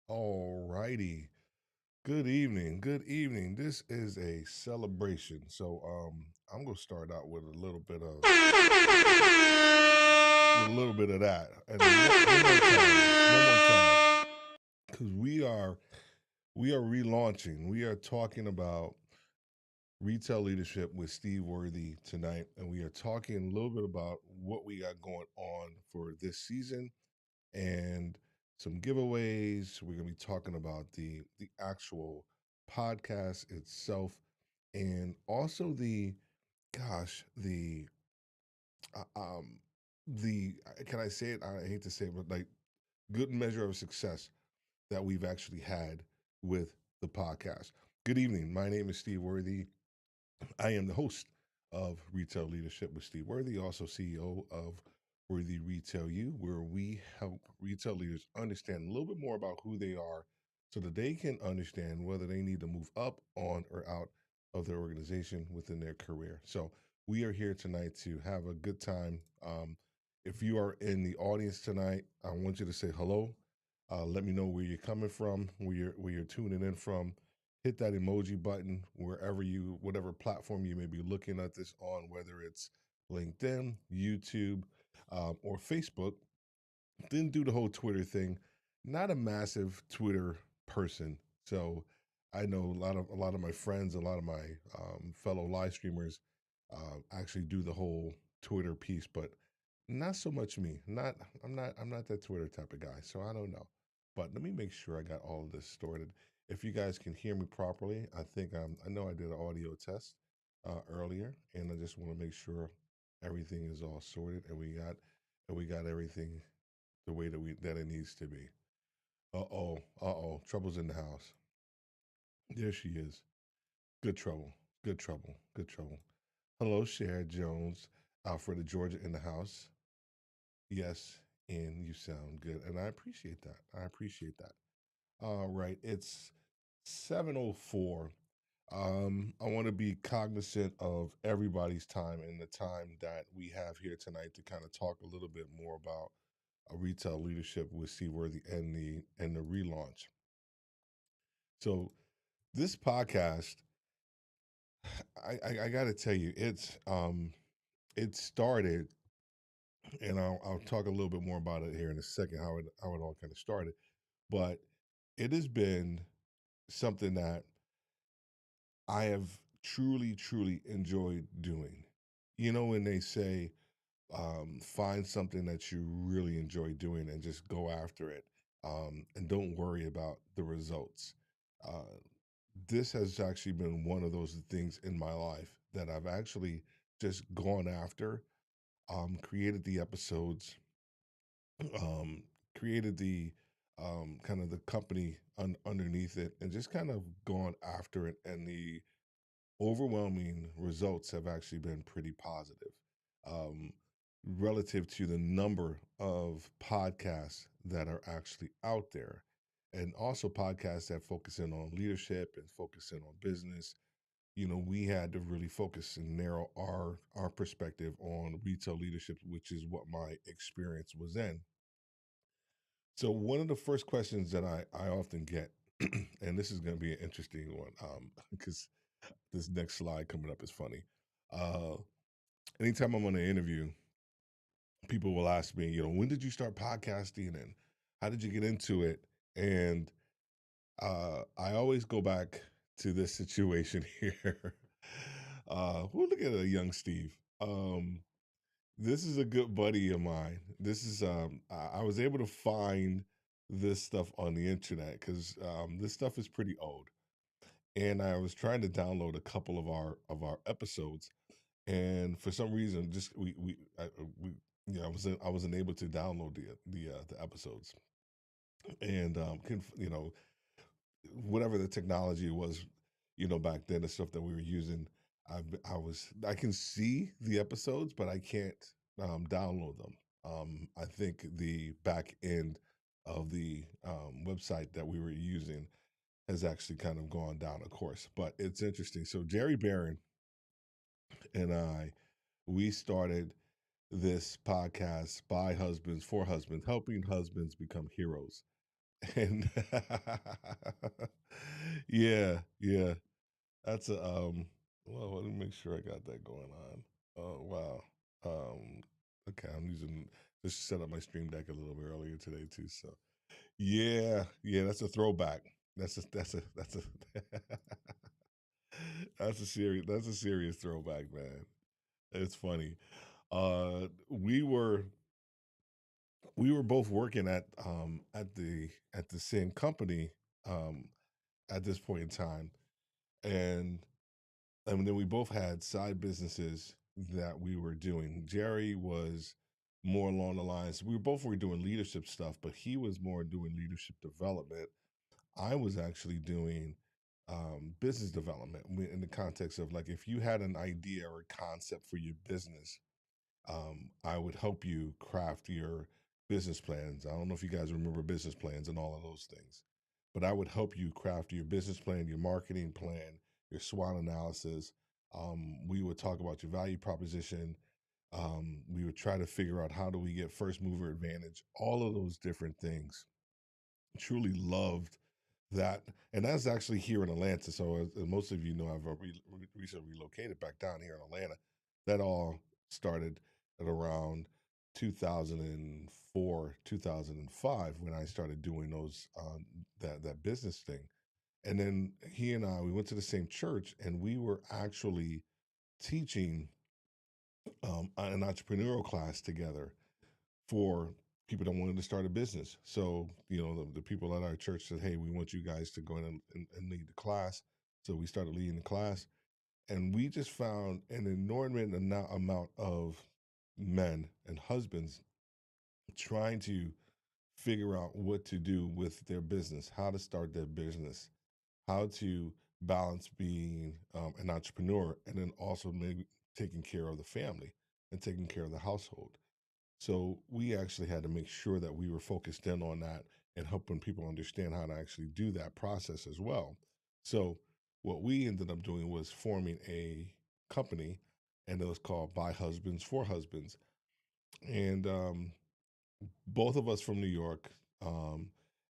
All righty. Good evening. Good evening. This is a celebration. I'm gonna start out with a little bit of that. And one more time. Because we are relaunching. We are talking about retail leadership with Steve Worthy tonight. And we are talking a little bit about what we got going on for this season and some giveaways. We're gonna be talking about the actual podcast itself, and also the the can I say it? I hate to say it, but like good measure of success that we've actually had with the podcast. Good evening. My name is Steve Worthy. I am the host of Retail Leadership with Steve Worthy, also CEO of Worthy Retail U, where we help retail leaders understand a little bit more about who they are so that they can understand whether they need to move up, on, or out of their organization within their career. So we are here tonight to have a good time. If you are in the audience tonight, I want you to say hello. Let me know where you're coming from, where you're tuning in from. Hit that emoji button whatever platform you may be looking at this on, whether it's LinkedIn, YouTube, or Facebook. Didn't do the whole Twitter thing. Not a massive Twitter person, so I know a lot of my friends, a lot of my fellow live streamers actually do the whole Twitter piece, but not so much me. Not I'm not that Twitter type of guy, so I don't know. But let me make sure I got all of this sorted. If you guys can hear me properly, I know I did an audio test earlier, and I just want to make sure everything is all sorted and we got everything the way that it needs to be. Trouble's in the house. There she is. Good trouble. Good trouble. Good trouble. Hello, Cher Jones, Alfreda, Georgia in the house. Yes, and you sound good, and I appreciate that. I appreciate that. All right, it's 7:04. I want to be cognizant of everybody's time and the time that we have here tonight to kind of talk a little bit more about a retail leadership with Seaworthy and the relaunch. So this podcast, I got to tell you, it started, and I'll talk a little bit more about it here in a second, how it all kind of started. But it has been something that I have truly, truly enjoyed doing. You know, when they say Find something that you really enjoy doing and just go after it. And don't worry about the results. Uh, this has actually been one of those things in my life that I've actually just gone after, created the episodes, um, created the kind of the company underneath it, and just kind of gone after it. And the overwhelming results have actually been pretty positive, um, relative to the number of podcasts that are actually out there, and also podcasts that focus in on leadership and focus in on business. We had to really focus and narrow our perspective on retail leadership, which is what my experience was in. So one of the first questions that I often get, and this is going to be an interesting one, because this next slide coming up is funny. Uh, Anytime I'm on an interview, people will ask me, when did you start podcasting and how did you get into it? And I always go back to this situation here. We'll look at a young Steve. Um, this is a good buddy of mine. This is I was able to find this stuff on the internet because this stuff is pretty old, and I was trying to download a couple of our episodes, and for some reason, just we I wasn't able to download the episodes, and whatever the technology was, back then, the stuff that we were using, I can see the episodes, but I can't download them. I think the back end of the website that we were using has actually kind of gone down a course, but it's interesting. So Jerry Barron and we started this podcast by husbands for husbands, helping husbands become heroes. And yeah, yeah, that's a well, let me make sure I got that going on. Oh wow. Okay, I'm using just set up my stream deck a little bit earlier today too. So yeah, yeah, that's a throwback. That's a that's a serious throwback, man. It's funny. We were both working at the same company um at this point in time, and then we both had side businesses that we were doing. Jerry was more along the lines, we both were doing leadership stuff, but he was more doing leadership development. I was actually doing business development in the context of, like, if you had an idea or a concept for your business, I would help you craft your business plans. I don't know if you guys remember business plans and all of those things, but I would help you craft your business plan, your marketing plan, your SWOT analysis. We would talk about your value proposition. We would try to figure out how do we get first mover advantage, all of those different things. Truly loved that. And that's actually here in Atlanta. So as most of you know, I've recently relocated back down here in Atlanta. That all started at around 2004, 2005 when I started doing those that business thing. And then he and we went to the same church, and we were actually teaching an entrepreneurial class together for people that wanted to start a business. So, the people at our church said, hey, we want you guys to go in and lead the class. So we started leading the class, and we just found an inordinate amount of men and husbands trying to figure out what to do with their business, how to start their business, how to balance being an entrepreneur, and then also maybe taking care of the family and taking care of the household. So we actually had to make sure that we were focused in on that and helping people understand how to actually do that process as well. So what we ended up doing was forming a company, and it was called By Husbands for Husbands. And both of us from New York,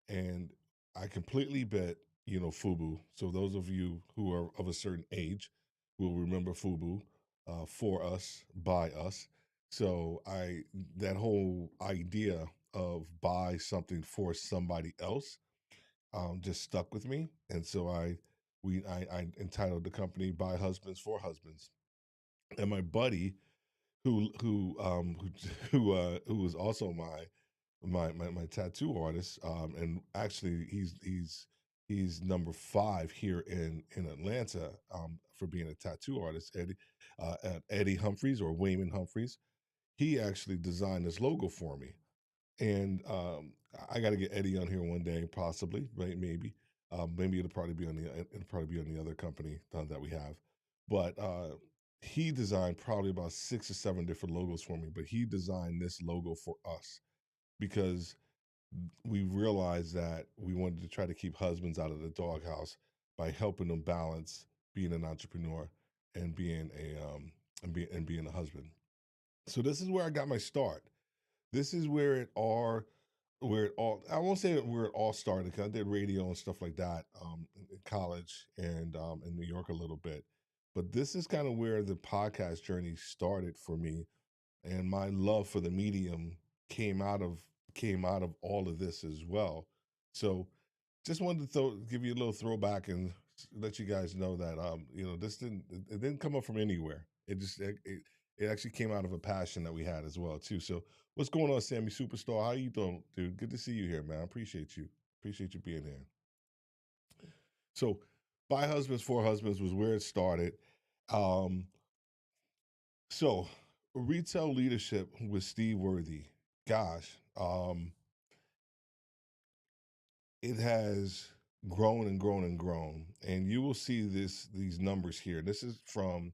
and I completely bet FUBU. So those of you who are of a certain age will remember FUBU, for us, by us. So that whole idea of buy something for somebody else just stuck with me, and so I entitled the company By Husbands for Husbands, and my buddy, who was also my tattoo artist, and actually he's number five here in Atlanta, for being a tattoo artist. Eddie Humphreys, or Wayman Humphreys. He actually designed this logo for me, and I got to get Eddie on here one day, possibly, right? Maybe, maybe it'll probably be on the other company that we have, but he designed probably about 6 or 7 different logos for me. But he designed this logo for us because we realized that we wanted to try to keep husbands out of the doghouse by helping them balance being an entrepreneur and being a husband. So this is where I got my start. This is where it all, I won't say where it all started, because I did radio and stuff like that, in college, and in New York a little bit. But this is kind of where the podcast journey started for me, and my love for the medium came out of came out of all of this as well. So just wanted to give you a little throwback and let you guys know that, this it didn't come up from anywhere. It actually came out of a passion that we had as well too. So what's going on, Sammy Superstar? How you doing, dude? Good to see you here, man. I appreciate you. Appreciate you being here. So, By Husbands for Husbands was where it started. Um, so Retail leadership with Steve Worthy. Gosh, it has grown and grown and grown, and you will see these numbers here. This is from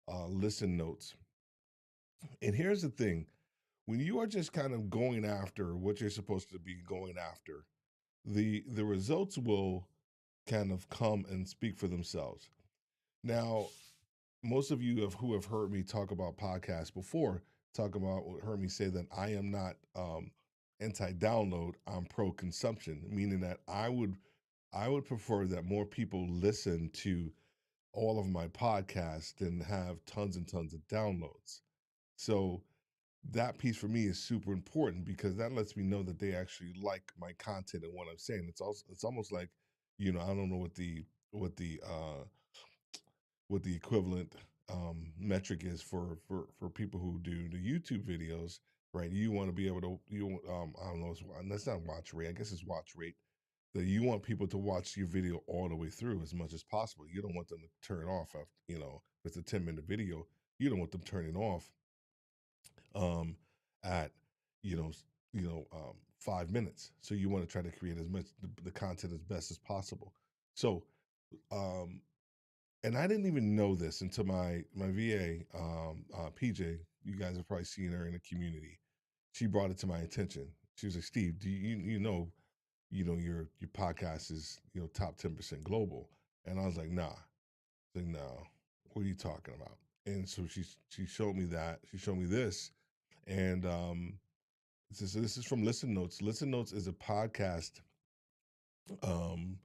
Listen Notes. And here's the thing: when you are just kind of going after what you're supposed to be going after, the results will kind of come and speak for themselves. Now, most of you who have heard me talk about podcasts before, heard me say that I am not anti-download. I'm pro-consumption, meaning that I would prefer that more people listen to all of my podcasts than have tons and tons of downloads. So that piece for me is super important, because that lets me know that they actually like my content and what I'm saying. It's almost like, I don't know what the equivalent metric is for people who do the YouTube videos, right? You want to be able to I don't know, that's not watch rate. I guess it's watch rate. That you want people to watch your video all the way through as much as possible. You don't want them to turn off after, if it's a 10-minute video. You don't want them turning off um, at you know 5 minutes. So you want to try to create as much the content as best as possible. So um, and I didn't even know this until my VA, PJ. You guys have probably seen her in the community. She brought it to my attention. She was like, "Steve, do your podcast is top 10% global?" And I was like, "Nah." Like, "No, what are you talking about?" And so she showed me that. She showed me this, and this is from Listen Notes. Listen Notes is a podcast, um,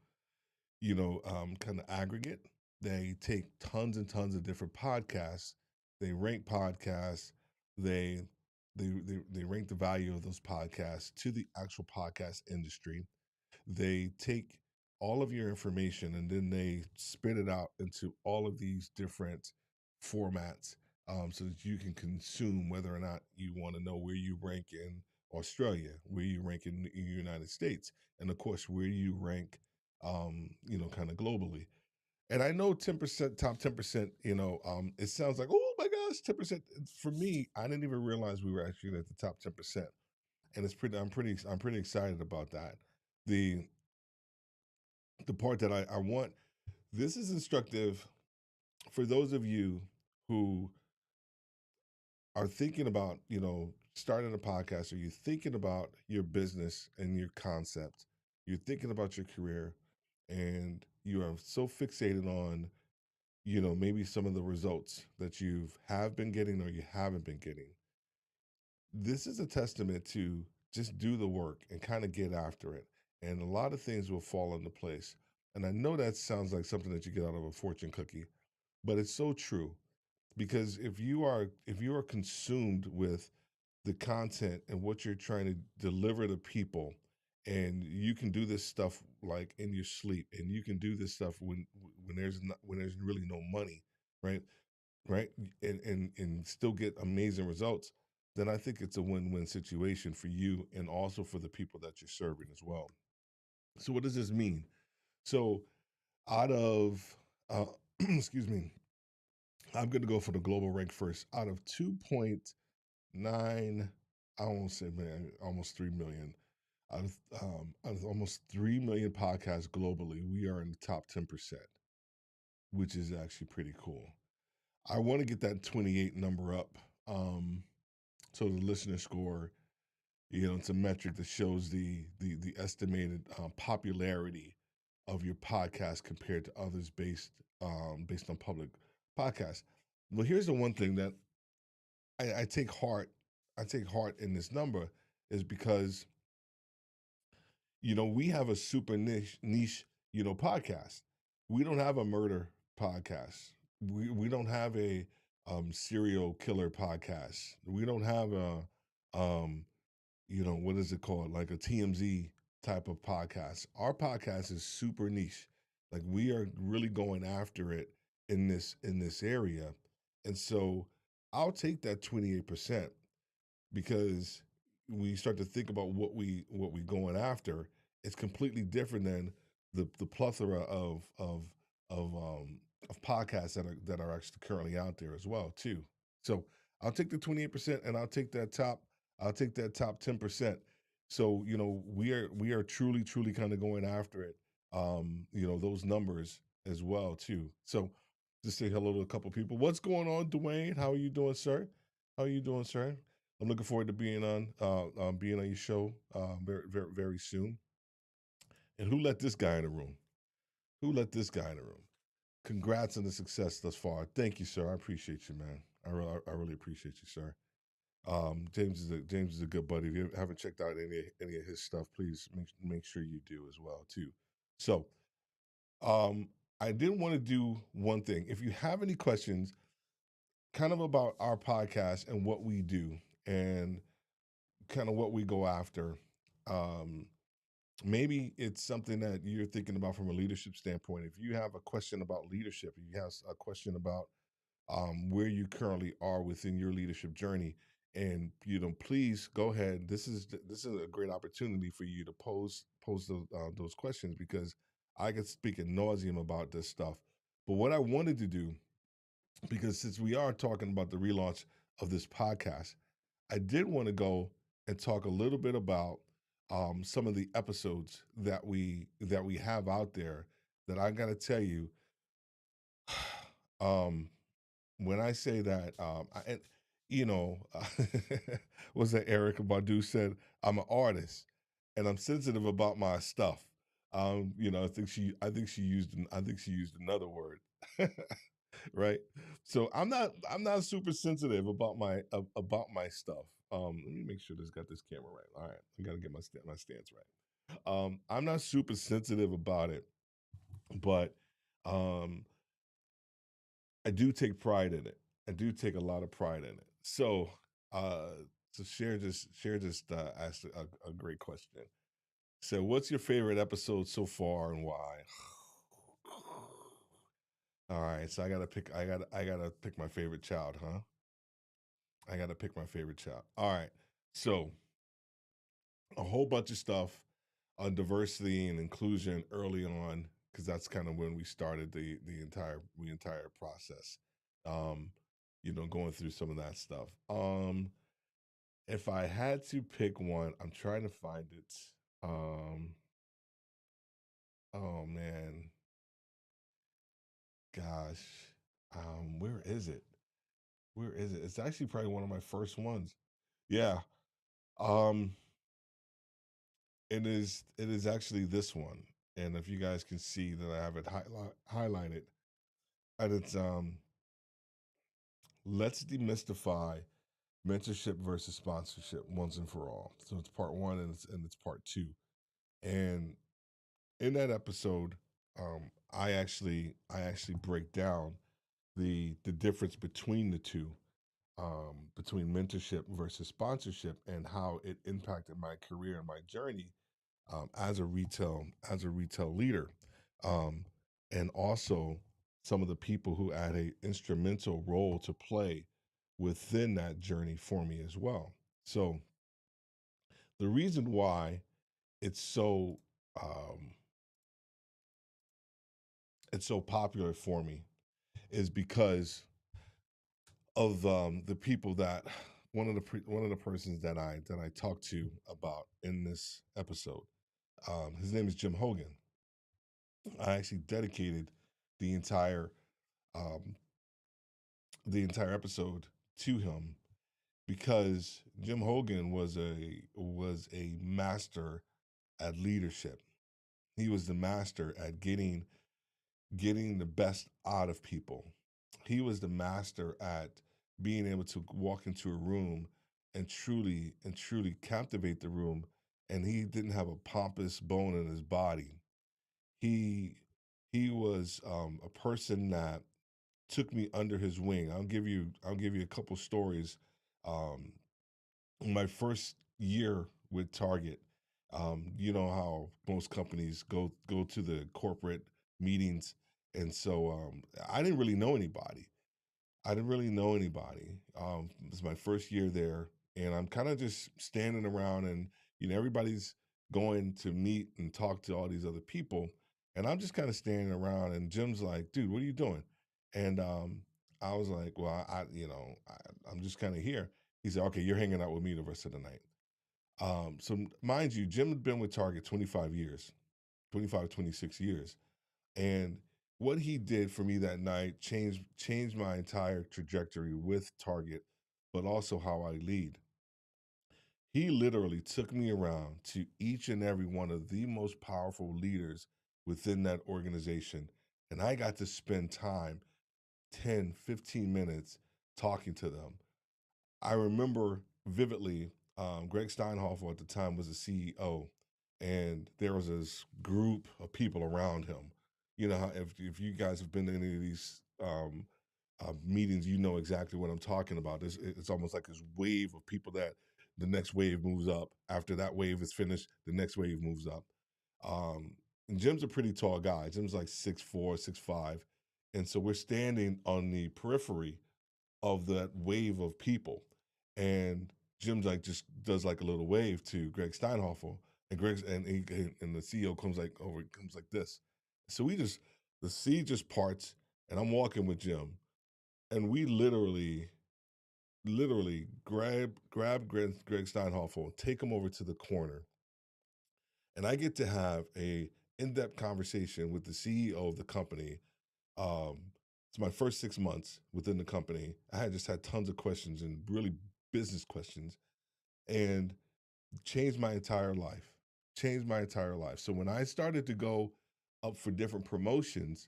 kind of aggregate. They take tons and tons of different podcasts. They rank podcasts. They they rank the value of those podcasts to the actual podcast industry. They take all of your information and then they spit it out into all of these different formats, so that you can consume whether or not you want to know where you rank in Australia, where you rank in the United States, and of course where you rank, kind of globally. And I know 10%, top 10%, it sounds like, oh my gosh, 10%. For me, I didn't even realize we were actually at the top 10%. And I'm pretty excited about that. The the part that I want, this is instructive for those of you who are thinking about, starting a podcast, or you're thinking about your business and your concept, you're thinking about your career, and you are so fixated on, maybe some of the results that have been getting or you haven't been getting. This is a testament to just do the work and kind of get after it. And a lot of things will fall into place. And I know that sounds like something that you get out of a fortune cookie, but it's so true, because if you are consumed with the content and what you're trying to deliver to people, and you can do this stuff like in your sleep, and you can do this stuff when there's really no money, right? right, and still get amazing results, then I think it's a win-win situation for you and also for the people that you're serving as well. So what does this mean? So out of excuse me, I'm going to go for the global rank first. Out of 2.9, I almost said man, almost 3 million. Out of almost 3 million podcasts globally, we are in the top 10%, which is actually pretty cool. I want to get that 28 number up. Um, so the listener score, it's a metric that shows the estimated popularity of your podcast compared to others based on public podcasts. Well, here's the one thing that I take heart. I take heart in this number is because we have a super niche podcast. We don't have a murder podcast. We don't have a serial killer podcast. We don't have a what is it called? Like a TMZ type of podcast. Our podcast is super niche. Like we are really going after it in this area. And so I'll take that 28% because when you start to think about what we going after, it's completely different than the plethora of podcasts that are actually currently out there as well too. So I'll take the 28% and I'll take that top 10%. So we are truly kind of going after it. Those numbers as well too. So just say hello to a couple people. What's going on, Dwayne? How are you doing, sir? How are you doing, sir? I'm looking forward to being on your show very soon. And who let this guy in the room? Who let this guy in the room? Congrats on the success thus far. Thank you, sir. I appreciate you, man. I really appreciate you, sir. James is a good buddy. If you haven't checked out any of his stuff, please make sure you do as well too. So, I did want to do one thing. If you have any questions, kind of about our podcast and what we do, and kind of what we go after. Um, Maybe it's something that you're thinking about from a leadership standpoint. If you have a question about leadership, if you have a question about where you currently are within your leadership journey, and please go ahead. This is a great opportunity for you to pose those questions because I could speak ad nauseum about this stuff. But what I wanted to do, because since we are talking about the relaunch of this podcast, I did want to go and talk a little bit about some of the episodes that we have out there. That I got to tell you, um, when I say that, and you know, was that Eric Badu said, I'm an artist and I'm sensitive about my stuff. I think she used another word. Right? So I'm not super sensitive about my stuff. Let me make sure this got this camera right. All right, I got to get my stance right. I'm not super sensitive about it, but um, I do take pride in it. I do take a lot of pride in it. Uh, so share just asked a great question. So, what's your favorite episode so far and why? All right, so I gotta pick my favorite child, huh? I gotta pick my favorite child. All right, so a whole bunch of stuff on diversity and inclusion early on because that's kind of when we started the entire process. Um, going through some of that stuff. If I had to pick one, I'm trying to find it. Um, oh man, gosh, where is it? Where is it? It's actually probably one of my first ones. Yeah. Um, it is actually this one. And if you guys can see that I have it highlighted, and it's let's demystify mentorship versus sponsorship once and for all. So it's part one and it's part two. And in that episode, I actually break down the difference between the two, between mentorship versus sponsorship, and how it impacted my career and my journey as a retail leader, um, and also some of the people who had a instrumental role to play within that journey for me as well. So the reason why it's so um, it's so popular for me is because of the people that one of the persons that I talked to about in this episode. His name is Jim Hogan. I actually dedicated the entire um, the entire episode to him because Jim Hogan was a master at leadership. He was the master at getting the best out of people. He was the master at being able to walk into a room and truly captivate the room. And he didn't have a pompous bone in his body. He he was a person that took me under his wing. I'll give you a couple stories. Um, my first year with Target, you know how most companies go to the corporate meetings, and so I didn't really know anybody. I didn't really know anybody. It was my first year there, and I'm kind of just standing around, and everybody's going to meet and talk to all these other people, and I'm just kind of standing around. And Jim's like, "Dude, what are you doing?" And I was like, "Well, I'm just kind of here." He said, "Okay, you're hanging out with me the rest of the night." So mind you, Jim had been with Target 25 years, 25, 26 years. And what he did for me that night changed my entire trajectory with Target, but also how I lead. He literally took me around to each and every one of the most powerful leaders within that organization. And I got to spend time, 10, 15 minutes talking to them. I remember vividly, Greg Steinhoffel at the time was the CEO, and there was this group of people around him. You know, if you guys have been to any of these meetings, you know exactly what I'm talking about. It's almost like this wave of people that the next wave moves up. After that wave is finished, the next wave moves up. Um, and Jim's a pretty tall guy. Jim's like 6'4", 6'5", and so we're standing on the periphery of that wave of people. And Jim's like just does like a little wave to Greg Steinhoffel, and and the CEO comes like this. So the sea just parts, and I'm walking with Jim, and we literally grab Greg Steinhoffel, take him over to the corner, and I get to have a in-depth conversation with the CEO of the company. um, it's my first 6 months within the company. I had just had tons of questions and really business questions, and changed my entire life. Changed my entire life. So when I started to go up for different promotions,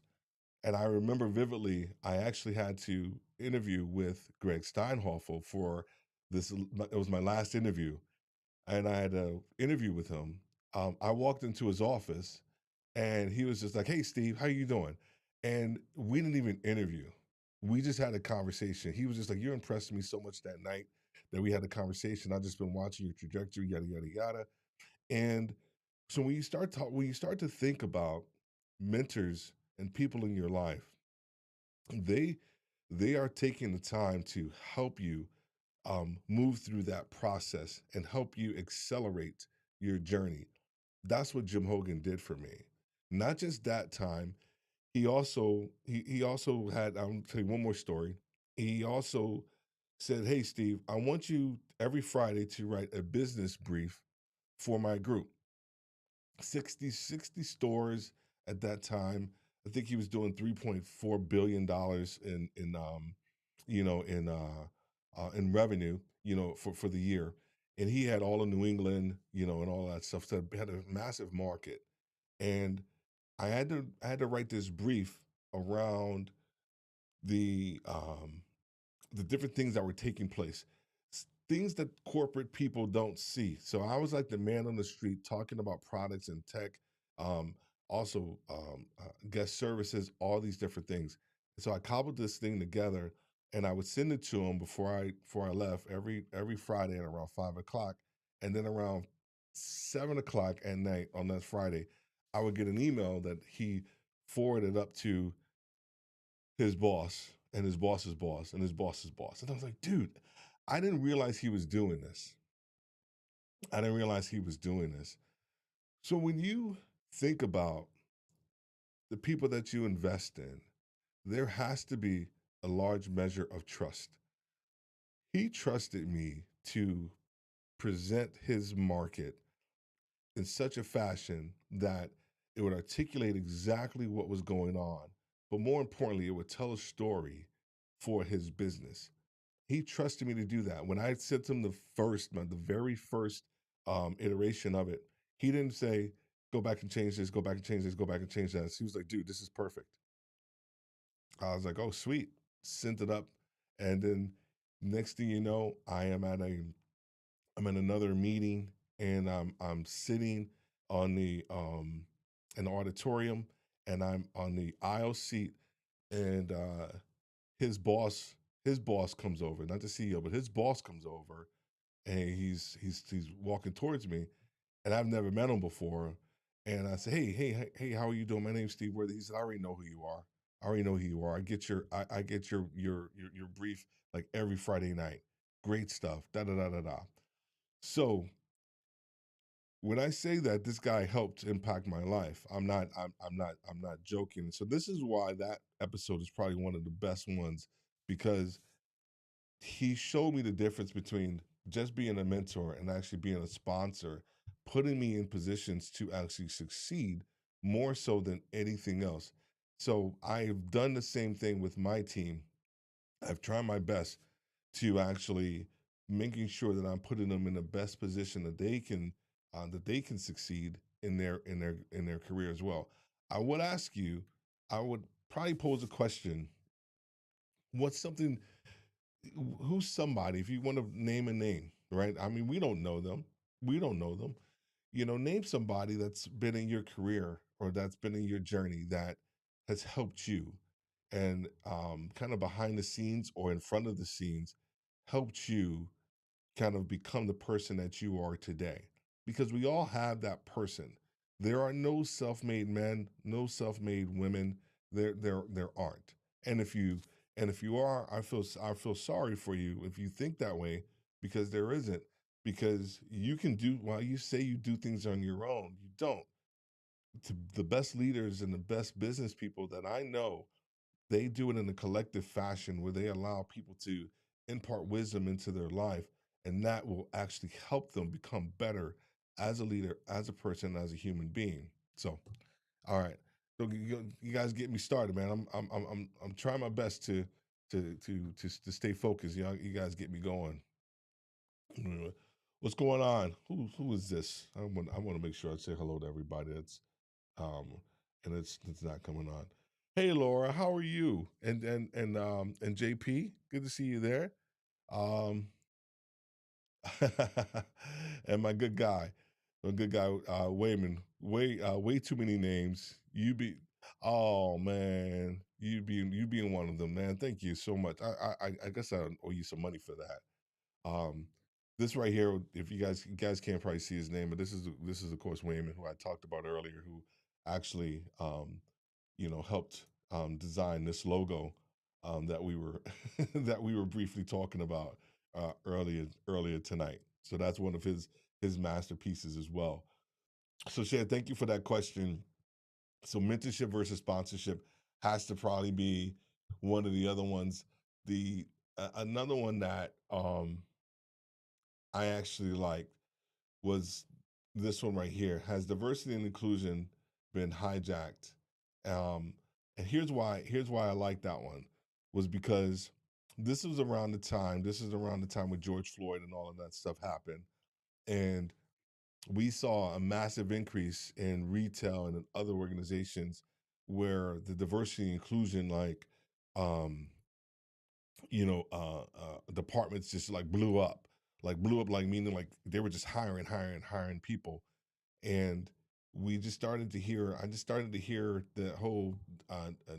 and I remember vividly, I actually had to interview with Greg Steinhoffel for this. It was my last interview, and I had an interview with him. I walked into his office, and he was just like, "Hey, Steve, how you doing?" And we didn't even interview. We just had a conversation. He was just like, "You impressed me so much that night that we had a conversation. I've just been watching your trajectory, yada yada yada." And so when you start to think about mentors and people in your life, they they are taking the time to help you move through that process and help you accelerate your journey. That's what Jim Hogan did for me. Not just that time, he also had. I'll tell you one more story. He also said, "Hey, Steve, I want you every Friday to write a business brief for my group. 60 stores at that time. I think he was doing $3.4 billion you know, in revenue, for the year, and he had all of New England, and all that stuff. So had a massive market, and I had to write this brief around the um, the different things that were taking place, things that corporate people don't see. So I was like the man on the street talking about products and tech, um, also guest services, all these different things. So I cobbled this thing together, and I would send it to him before I left every Friday at around 5 o'clock, and then around 7 o'clock at night on that Friday, I would get an email that he forwarded up to his boss and his boss's boss and his boss's boss. And I was like, dude, I didn't realize he was doing this. I didn't realize he was doing this. So when you think about the people that you invest in, there has to be a large measure of trust. He trusted me to present his market in such a fashion that it would articulate exactly what was going on, but more importantly, it would tell a story for his business. He trusted me to do that. When I sent him the very first iteration of it, he didn't say, go back and change this, go back and change this, go back and change that. He was like, dude, this is perfect. I was like, oh, sweet. Sent it up. And then next thing you know, I'm in another meeting and I'm sitting on the an auditorium and I'm on the aisle seat and his boss his boss comes over, not the CEO, but his boss comes over and he's walking towards me and I've never met him before. And I said, hey, how are you doing? My name's Steve Worthy. He said, I already know who you are. I already know who you are. I get your brief like every Friday night. Great stuff. Da da da da da. So when I say that this guy helped impact my life, I'm not joking. So this is why that episode is probably one of the best ones because he showed me the difference between just being a mentor and actually being a sponsor, putting me in positions to actually succeed more so than anything else. So I've done the same thing with my team. I've tried my best to actually making sure that I'm putting them in the best position that they can succeed in their career as well. I would ask you, I would probably pose a question. What's something who's somebody, if you want to name a name, right? I mean, we don't know them. We don't know them. Name somebody that's been in your career or that's been in your journey that has helped you and kind of behind the scenes or in front of the scenes helped you kind of become the person that you are today. Because we all have that person. There are no self-made men, no self-made women. There aren't. And if you are, I feel sorry for you if you think that way because there isn't. Because you can do while you say you do things on your own, you don't. The best leaders and the best business people that I know, they do it in a collective fashion where they allow people to impart wisdom into their life, and that will actually help them become better as a leader, as a person, as a human being. So, all right, so you guys get me started, man. I'm trying my best to stay focused. You guys get me going. What's going on? Who is this? I want to make sure I say hello to everybody. Um, and it's not coming on. Hey Laura, how are you? And JP, good to see you there. Um, and my good guy Wayman. Way too many names. Oh man, you being one of them, man. Thank you so much. I guess I owe you some money for that. This right here, if you guys can't probably see his name, but this is of course Wayman, who I talked about earlier, who actually helped design this logo that we were that we were briefly talking about earlier tonight. So that's one of his masterpieces as well. So Shad, thank you for that question. So mentorship versus sponsorship has to probably be one of the other ones. The another one that I actually like was this one right here. Has diversity and inclusion been hijacked? Um, and here's why I like that one was because this is around the time when George Floyd and all of that stuff happened. And we saw a massive increase in retail and in other organizations where the diversity and inclusion um departments just like blew up, like meaning like they were just hiring people. And I just started to hear the whole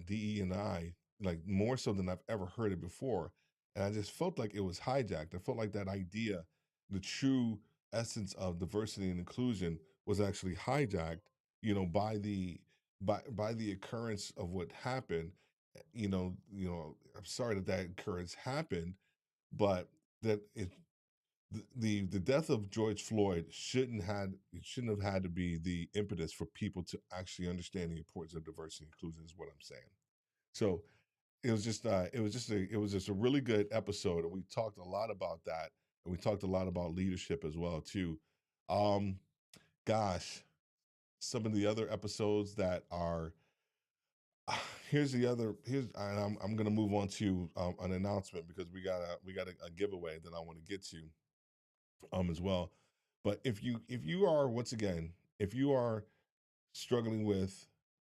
DE and I like more so than I've ever heard it before. And I just felt like it was hijacked. I felt like that idea, the true essence of diversity and inclusion was actually hijacked, by the by the occurrence of what happened. I'm sorry that that occurrence happened, but that it the death of George Floyd shouldn't have had to be the impetus for people to actually understand the importance of diversity and inclusion is what I'm saying. So it was just a really good episode, and we talked a lot about that, and we talked a lot about leadership as well too. Um, gosh, some of the other episodes that are here's and I'm gonna move on to an announcement because we got a giveaway that I want to get to as well. But if you are once again if you are struggling with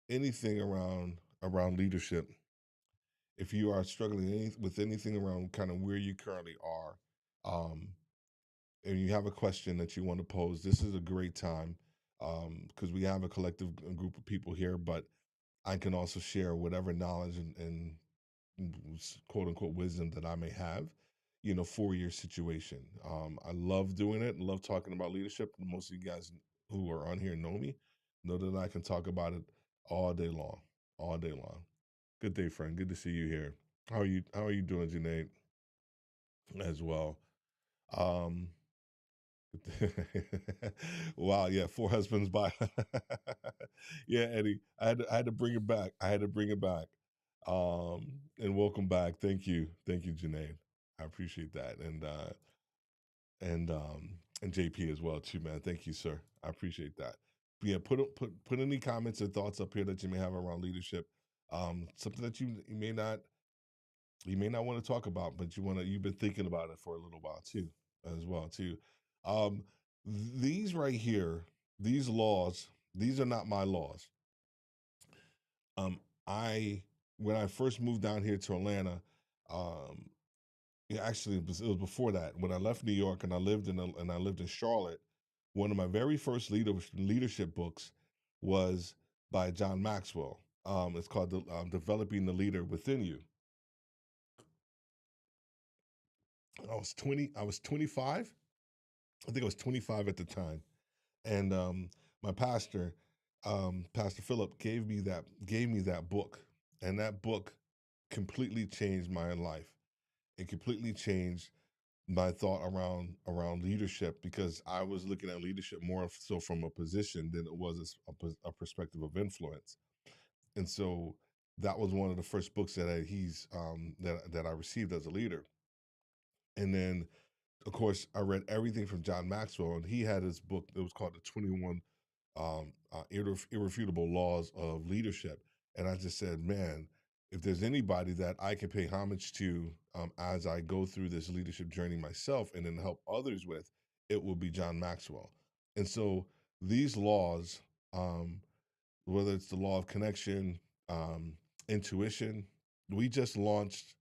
anything around leadership, if you are struggling with anything around kind of where you currently are, um, and you have a question that you want to pose, this is a great time because we have a collective group of people here, but I can also share whatever knowledge and quote unquote wisdom that I may have, for your situation. I love doing it. I love talking about leadership. Most of you guys who are on here know me, know that I can talk about it all day long, all day long. Good day, friend. Good to see you here. How are you doing, Janae? As well. Um, wow, yeah, four husbands by yeah, Eddie. I had to bring it back. I had to bring it back. And welcome back. Thank you, Janae. I appreciate that, and JP as well too, man. Thank you, sir. I appreciate that. But yeah, put any comments or thoughts up here that you may have around leadership. Something that you may not want to talk about, but you've been thinking about it for a little while too, as well too. Um, these right here, these laws, these are not my laws. Um, I when I first moved down here to Atlanta, um, yeah, actually it was before that. When I left New York and I lived in Charlotte, one of my very first leadership books was by John Maxwell. It's called "Developing the Leader Within You." I was 25. I think I was 25 at the time, and my pastor, Pastor Philip, gave me that book, and that book completely changed my life. It completely changed my thought around leadership because I was looking at leadership more so from a position than it was a perspective of influence, and so that was one of the first books that I received as a leader, and then of course, I read everything from John Maxwell, and he had his book. It was called the 21 Irrefutable Laws of Leadership. And I just said, man, if there's anybody that I can pay homage to as I go through this leadership journey myself and then help others with, it will be John Maxwell. And so these laws, um, whether it's the law of connection, um, intuition, we just launched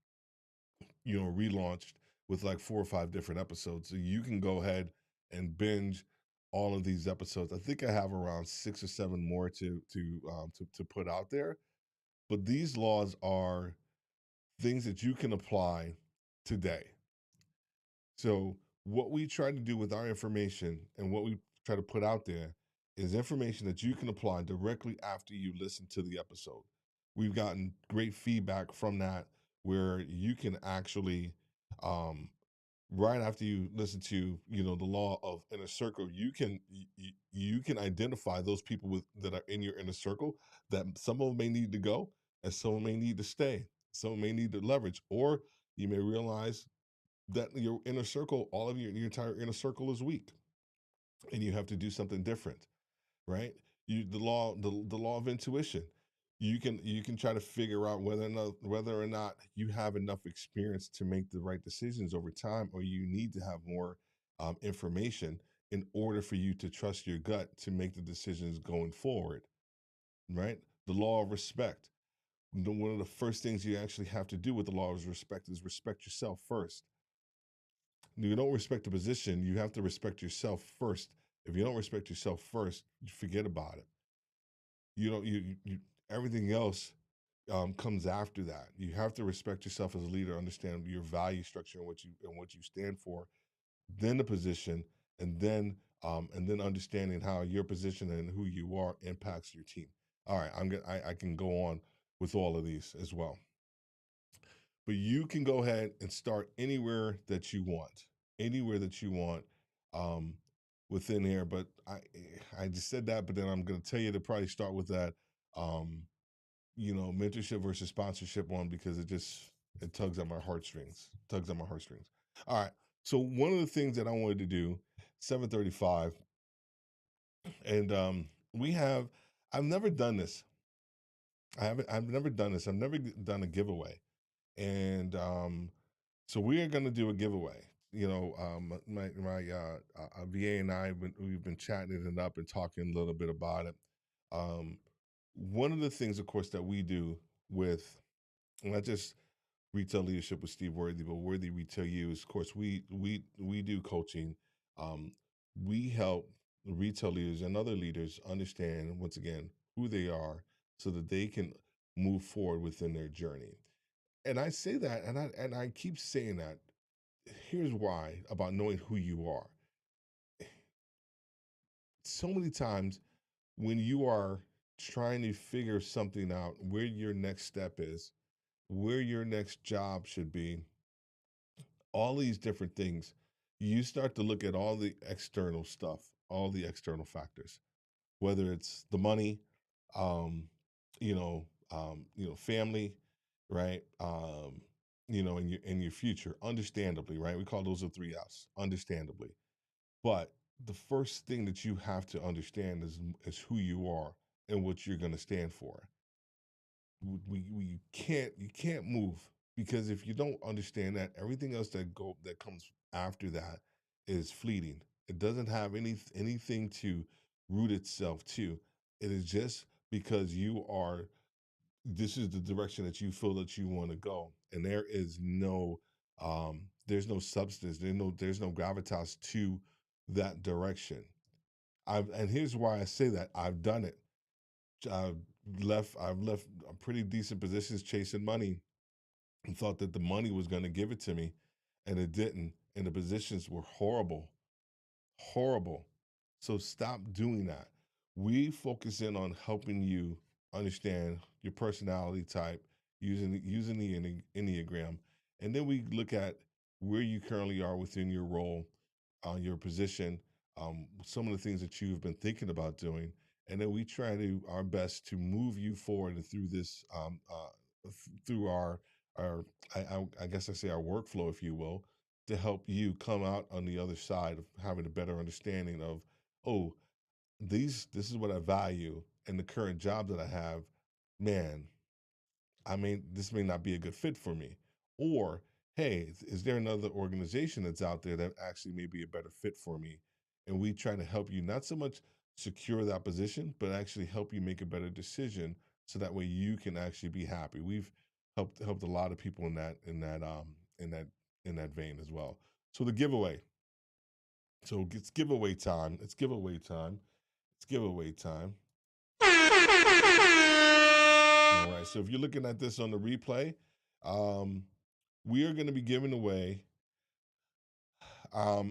relaunched with like 4 or 5 different episodes. So you can go ahead and binge all of these episodes. I think I have around 6 or 7 more to put out there. But these laws are things that you can apply today. So what we try to do with our information and what we try to put out there is information that you can apply directly after you listen to the episode. We've gotten great feedback from that where you can actually um, right after you listen to the law of inner circle, you can identify those people that are in your inner circle, that some of them may need to go and some may need to stay, some may need to leverage, or you may realize that your inner circle, all of your entire inner circle is weak and you have to do something different, right? The law of intuition. You can try to figure out whether or not you have enough experience to make the right decisions over time, or you need to have more information in order for you to trust your gut to make the decisions going forward, right? The law of respect. One of the first things you actually have to do with the law of respect is respect yourself first. You don't respect the position, you have to respect yourself first. If you don't respect yourself first, you forget about it. You don't you everything else comes after that. You have to respect yourself as a leader, understand your value structure and what you stand for, then the position, and then understanding how your position and who you are impacts your team. All right, I can go on with all of these as well. but you can go ahead and start anywhere that you want, um, within here. But I just said that, but then I'm going to tell you to probably start with that, um, mentorship versus sponsorship one, because it tugs at my heartstrings. Tugs at my heartstrings. All right. So one of the things that I wanted to do, 7:35, and we have. I've never done this. I haven't. I've never done this. I've never done a giveaway, and so we are going to do a giveaway. My VA and we've been chatting it up and talking a little bit about it. Um, One of the things, of course, that we do with not just retail leadership with Steve Worthy, but Worthy Retail U is, of course, we do coaching. Um, we help retail leaders and other leaders understand, once again, who they are, so that they can move forward within their journey. And I say that, and I keep saying that. Here's why: about knowing who you are. So many times when you are trying to figure something out, where your next step is, where your next job should be, all these different things, you start to look at all the external stuff, all the external factors, whether it's the money, um, family, right? In your future, understandably, right? We call those the three F's, understandably. But the first thing that you have to understand is who you are and what you're going to stand for. You can't move, because if you don't understand that, everything else that comes after that is fleeting. It doesn't have anything to root itself to. It is just because you are this is the direction that you feel that you want to go, and there's no substance, there's no gravitas to that direction. And here's why I say that: I've done it. I've I've left pretty decent positions chasing money, and thought that the money was going to give it to me, and it didn't. And the positions were horrible, horrible. So stop doing that. We focus in on helping you understand your personality type, using the Enneagram, and then we look at where you currently are within your role, your position, some of the things that you've been thinking about doing, and then we try to our best to move you forward and through this, through our I guess I say our workflow, if you will, to help you come out on the other side of having a better understanding of, oh, this is what I value, and the current job that I have, man, this may not be a good fit for me. Or, hey, is there another organization that's out there that actually may be a better fit for me? And we try to help you not so much secure that position, but actually help you make a better decision, so that way you can actually be happy. We've helped a lot of people in that in that vein as well. So the giveaway. So it's giveaway time. It's giveaway time. It's giveaway time. All right. So if you're looking at this on the replay, um, we are going to be giving away. I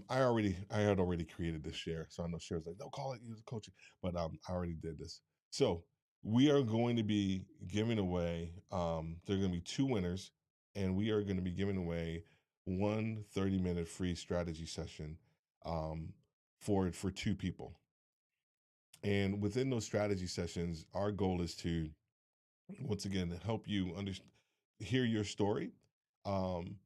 had already created this share, so I know share's like, don't call it user coaching, but I already did this. So we are going to be giving away. There are going to be two winners, and we are going to be giving away one 30-minute free strategy session, um, for two people. And within those strategy sessions, our goal is to, once again, help you hear your story, um,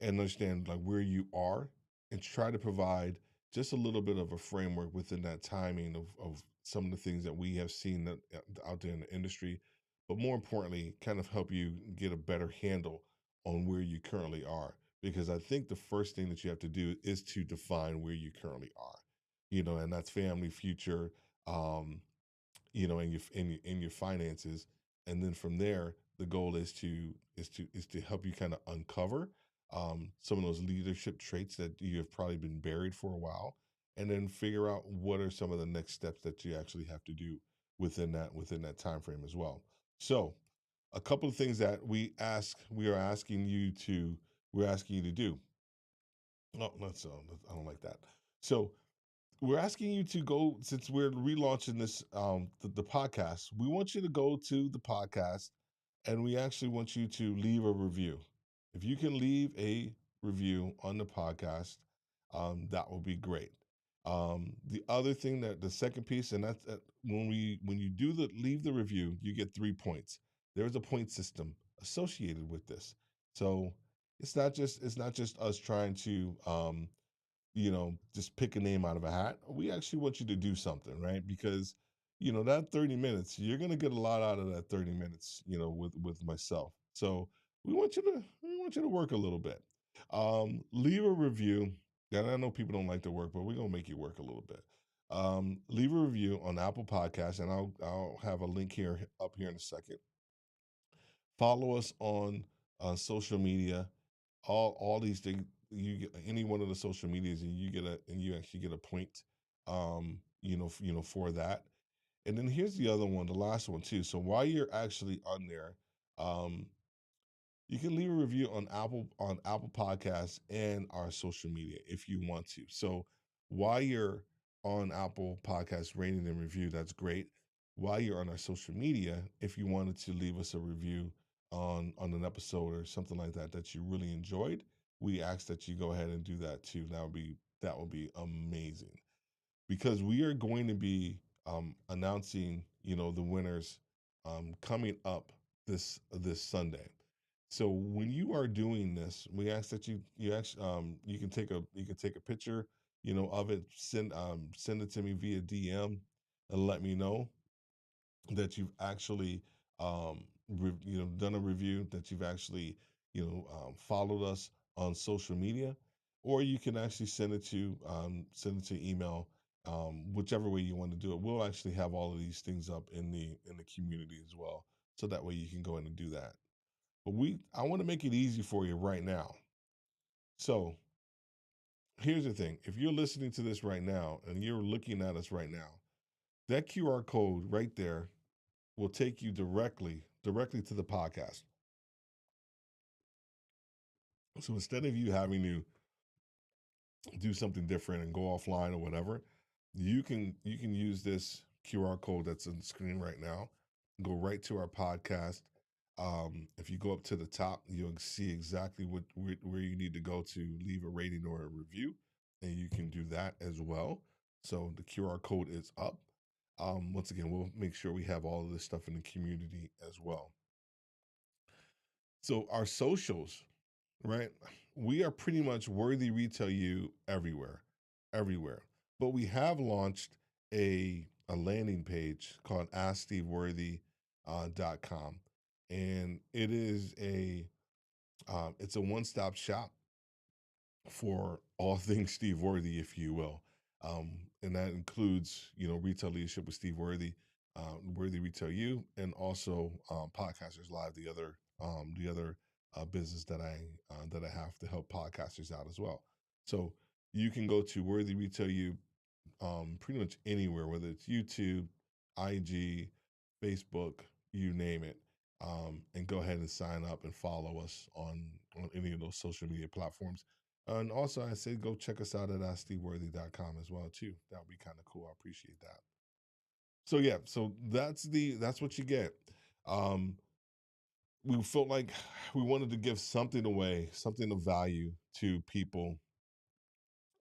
and understand like where you are, and try to provide just a little bit of a framework within that timing of some of the things that we have seen that out there in the industry, but more importantly, kind of help you get a better handle on where you currently are. Because I think the first thing that you have to do is to define where you currently are, and that's family, future, um, in your finances. And then from there, the goal is to help you kind of uncover, some of those leadership traits that you have probably been buried for a while, and then figure out what are some of the next steps that you actually have to do within that time frame as well. So a couple of things that we're asking you to do. No, that's I don't like that. So we're asking you to go, since we're relaunching this, the podcast. We want you to go to the podcast, and we actually want you to leave a review. If you can leave a review on the podcast, that will be great. The other thing that the second piece, and that's when you do the leave the review, you get 3 points. There's a point system associated with this, so it's not just us trying to just pick a name out of a hat. We actually want you to do something, right? Because that 30 minutes, you're gonna get a lot out of that 30 minutes, with myself. So we want you to work a little bit. Leave a review. And I know people don't like to work, but we're gonna make you work a little bit. Leave a review on Apple Podcasts, and I'll have a link here up here in a second. Follow us on social media, all these things. You get any one of the social medias, and you actually get a point. For that. And then here's the other one, the last one too. So while you're actually on there, um, you can leave a review on Apple Podcasts and our social media if you want to. So while you're on Apple Podcasts rating and review, that's great. While you're on our social media, if you wanted to leave us a review on an episode or something like that you really enjoyed, we ask that you go ahead and do that too. That would be amazing, because we are going to be announcing, the winners coming up this Sunday. So when you are doing this, we ask that you actually you can take a picture, of it, send it to me via DM, and let me know that you've actually done a review, that you've actually followed us on social media, or you can actually send it to email, whichever way you want to do it. We'll actually have all of these things up in the community as well, so that way you can go in and do that. But I want to make it easy for you right now. So here's the thing: if you're listening to this right now and you're looking at us right now, that QR code right there will take you directly to the podcast. So instead of you having to do something different and go offline or whatever, you can use this QR code that's on the screen right now. Go right to our podcast. If you go up to the top, you'll see exactly where you need to go to leave a rating or a review, and you can do that as well. So the QR code is up. Once again, we'll make sure we have all of this stuff in the community as well. So our socials, right? We are pretty much Worthy Retail You everywhere, everywhere. But we have launched a landing page called AskSteveWorthy.com, and it's a one stop shop for all things Steve Worthy, if you will. And that includes, retail leadership with Steve Worthy, Worthy Retail You, and also Podcasters Live, the other business that I have to help podcasters out as well. So you can go to Worthy Retail You pretty much anywhere, whether it's YouTube, IG, Facebook, you name it, and go ahead and sign up and follow us on any of those social media platforms. And also, I say go check us out at AskSteveWorthy.com as well too. That would be kind of cool. I appreciate that. So yeah, so that's what you get. Um, we felt like we wanted to give something away, something of value to people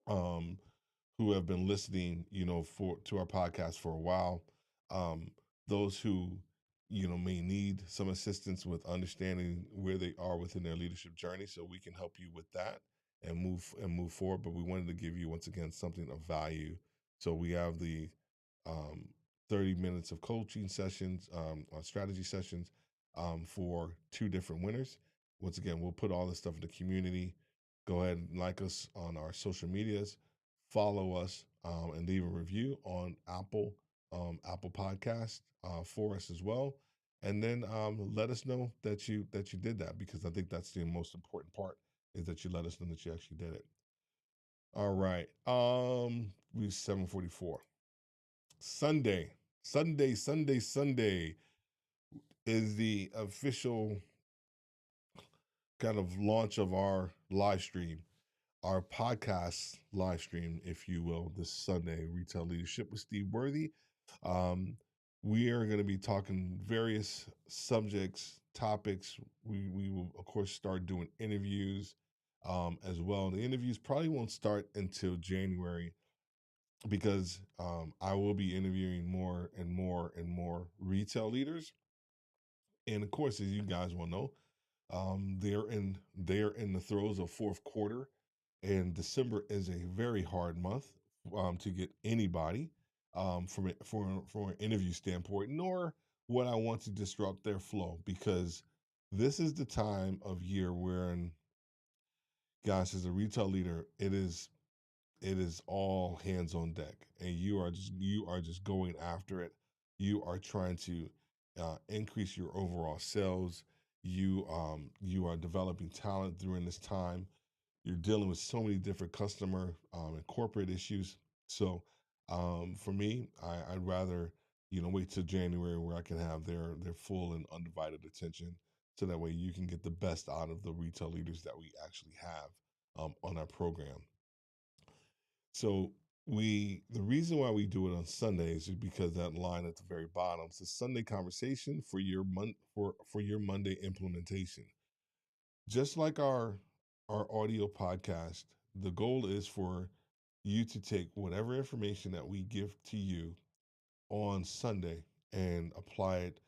um, who have been listening, for to our podcast for a while. Um, those who, may need some assistance with understanding where they are within their leadership journey, so we can help you with that and move forward. But we wanted to give you once again something of value. So we have the um, 30 minutes of coaching sessions, strategy sessions, for two different winners. Once again, we'll put all this stuff in the community. Go ahead and like us on our social medias, follow us, and leave a review on Apple Podcast for us as well. And then let us know that you did that, because I think that's the most important part, is that you let us know that you actually did it. All right. We 7:44. Sunday is the official kind of launch of our live stream, our podcast live stream, if you will, this Sunday, Retail Leadership with Steve Worthy. Um, we are going to be talking various subjects topics. We will of course start doing interviews as well. The interviews probably won't start until January because I will be interviewing more and more and more retail leaders. And of course, as you guys will know, they're in the throes of fourth quarter, and December is a very hard month to get anybody from an interview standpoint. Nor would I want to disrupt their flow because this is the time of year where, gosh, as a retail leader, it is all hands on deck, and you are just going after it. You are trying to increase your overall sales. You are developing talent during this time. You're dealing with so many different customer and corporate issues. So for me, I'd rather wait till January where I can have their full and undivided attention, so that way you can get the best out of the retail leaders that we actually have on our program. So the reason why we do it on Sundays is because that line at the very bottom says Sunday conversation for your Monday implementation. Just like our audio podcast, the goal is for you to take whatever information that we give to you on Sunday and apply it,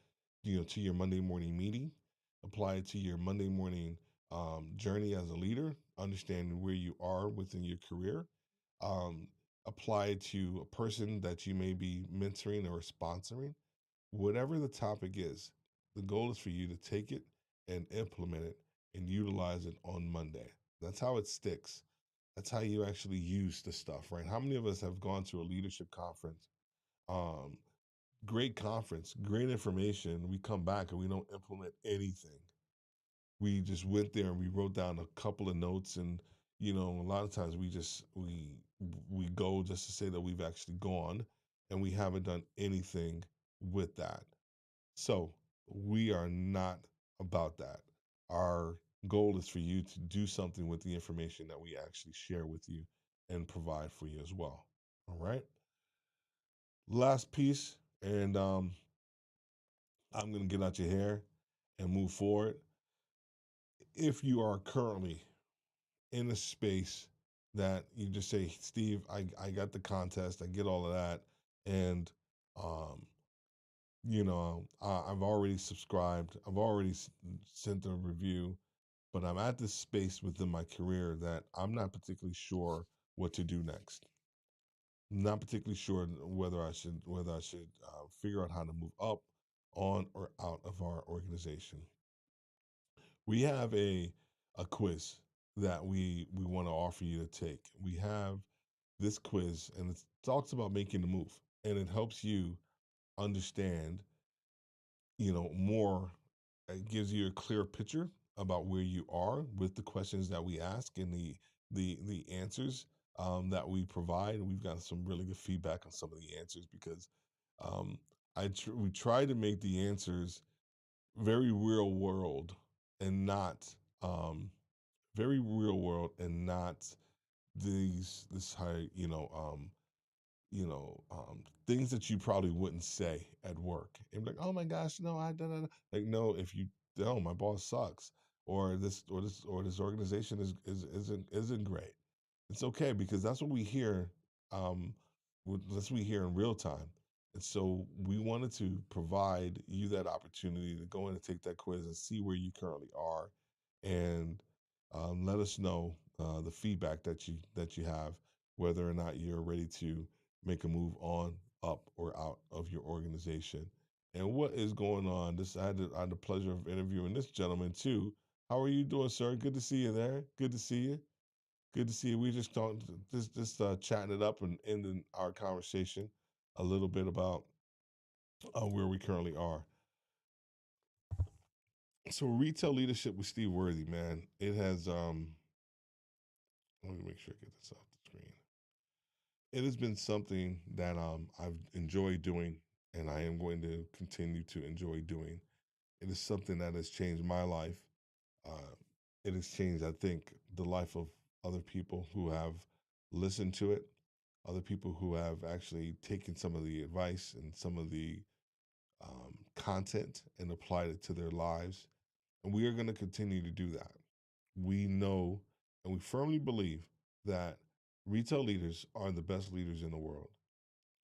to your Monday morning meeting, apply it to your Monday morning journey as a leader, understanding where you are within your career, um, apply it to a person that you may be mentoring or sponsoring, whatever the topic is. The goal is for you to take it and implement it and utilize it on Monday. That's how it sticks. That's how you actually use the stuff, right? How many of us have gone to a leadership conference? Um, Great conference, great information. We come back and we don't implement anything. We just went there and we wrote down a couple of notes, and a lot of times we go just to say that we've actually gone, and we haven't done anything with that. So we are not about that. Our goal is for you to do something with the information that we actually share with you and provide for you as well. All right. Last piece, and I'm going to get out your hair and move forward. If you are currently in a space that you just say, Steve, I got the contest, I get all of that, and um, I've already subscribed, I've already sent a review, but I'm at this space within my career that I'm not particularly sure what to do next. Not particularly sure whether I should figure out how to move up, on, or out of our organization. We have a quiz that we want to offer you to take. We have this quiz, and it talks about making the move, and it helps you understand, more. It gives you a clear picture about where you are with the questions that we ask and the answers that we provide. We've got some really good feedback on some of the answers because um, we try to make the answers very real world and not um, very real world and not this high things that you probably wouldn't say at work. And be like, oh my gosh, no, I don't. Like, no, if you, no, my boss sucks, or this organization isn't great. It's okay because that's what we hear. Um, that's what we hear in real time. And so we wanted to provide you that opportunity to go in and take that quiz and see where you currently are, and let us know the feedback that you have, whether or not you're ready to make a move on, up, or out of your organization. And what is going on? I had the pleasure of interviewing this gentleman too. How are you doing, sir? Good to see you there. Good to see you. Good to see you. We just talked, just chatting it up and ending our conversation a little bit about where we currently are. So retail leadership with Steve Worthy, man. It has let me make sure I get this off the screen. It has been something that I've enjoyed doing, and I am going to continue to enjoy doing. It is something that has changed my life. Uh, it has changed, I think, the life of other people who have listened to it, other people who have actually taken some of the advice and some of the content and applied it to their lives. And we are going to continue to do that. We know and we firmly believe that retail leaders are the best leaders in the world.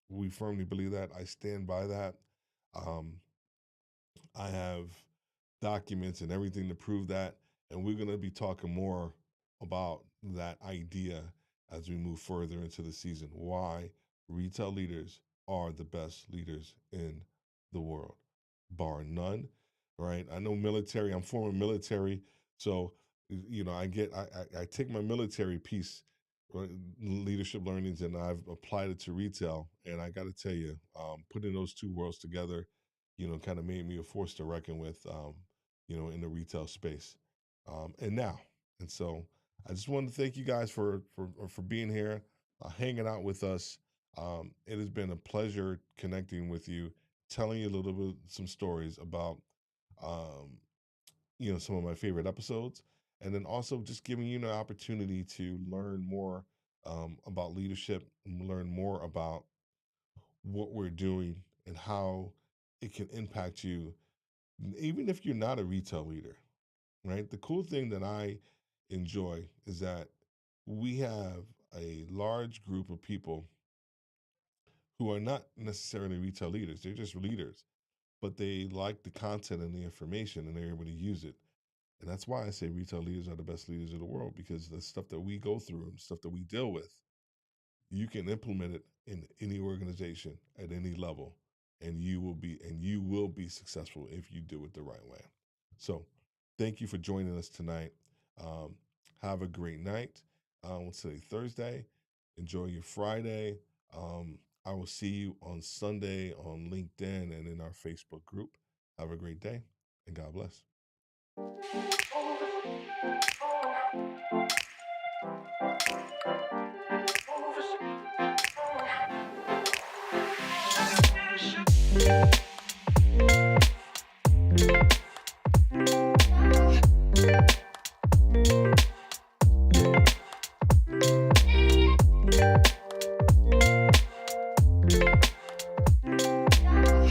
We firmly believe that. I stand by that. Um, I have documents and everything to prove that. And we're going to be talking more about that idea as we move further into the season. Why retail leaders are the best leaders in the world, bar none. Right? I know military. I'm former military, so I take my military piece, right, leadership learnings, and I've applied it to retail. And I got to tell you, putting those two worlds together, kind of made me a force to reckon with, in the retail space. And now, and so I just want to thank you guys for being here, hanging out with us. It has been a pleasure connecting with you, telling you a little bit some stories about, um, some of my favorite episodes, and then also just giving you an opportunity to learn more about leadership, and learn more about what we're doing and how it can impact you, even if you're not a retail leader, right? The cool thing that I enjoy is that we have a large group of people who are not necessarily retail leaders, they're just leaders, but they like the content and the information and they're able to use it. And that's why I say retail leaders are the best leaders of the world, because the stuff that we go through and stuff that we deal with, you can implement it in any organization at any level, and you will be successful if you do it the right way. So thank you for joining us tonight. Um, have a great night. Let's say Thursday. Enjoy your Friday. I will see you on Sunday on LinkedIn and in our Facebook group. Have a great day, and God bless.